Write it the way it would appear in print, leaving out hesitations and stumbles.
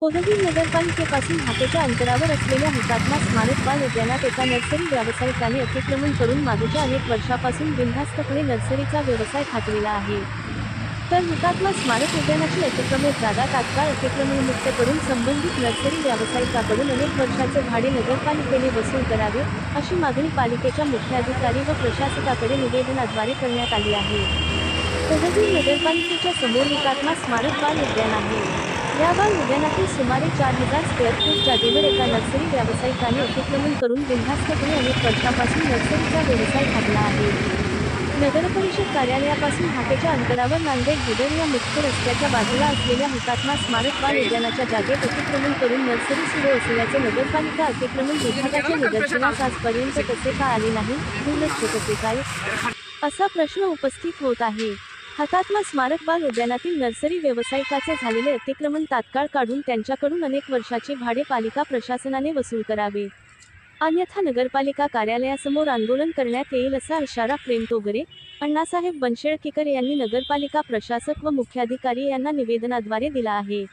उदगीर नगरपालिकेपासून हाकेच्या अंतरावर असलेल्या हुतात्मा स्मारक बाल उद्यानात एका नर्सरी व्यावसायिकाने अतिक्रमण करून मागच्या अनेक वर्षापासून बिनधास्तपणे नर्सरीचा व्यवसाय थाटलेला आहे। तर हुतात्मा स्मारक उद्यानाची अतिक्रमित जागा तात्काळ अतिक्रमणमुक्त करून संबंधित नर्सरी व्यावसायिकाकडून अनेक वर्षाचे भाडे नगरपालिकेने वसूल करावे, अशी मागणी पालिकेच्या मुख्याधिकारी व प्रशासकाकडे निवेदनाद्वारे करण्यात आली आहे। उदगीर नगरपालिकेच्या समोर हुतात्मा स्मारक बाल उद्यान आहे। या बाल उद्यानातील सुमारे 4000 स्क्वेअर फूट जागेवर एका नर्सरी व्यावसायिकाने अतिक्रमण करून बिनधास्तपणे अनेक वर्षापासून नर्सरीचा व्यवसाय थाटला आहे। नगरपरिषद कार्यालयापासून हाकेच्या अंतरावर नांदेड-बुदर या मुख्य रस्त्याच्या बाजूला असलेल्या हुतात्मा स्मारक बाल उद्यानाच्या जागेत अतिक्रमण करून नर्सरी सुरू असल्याचे नगरपालिका अतिक्रमण विभागाच्या निदर्शनास आजपर्यंत कसे का आले नाही, दुर्लक्ष कसे काय, असा प्रश्न उपस्थित होत आहे। हुतात्मा स्मारक बाल उद्यानातील नर्सरी व्यावसायिकाचे झालेले अतिक्रमण तात्काळ काढून त्यांच्याकडून अनेक वर्षाचे भाडे पालिका प्रशासनाने वसूल करावे, अन्यथा नगरपालिका कार्यालयासमोर आंदोलन करण्यात येईल असा इशारा प्रेम तोगरे, अण्णासाहेब बनशेळकीकर यांनी नगरपालिका प्रशासक व मुख्याधिकारी यांना निवेदनाद्वारे दिला आहे।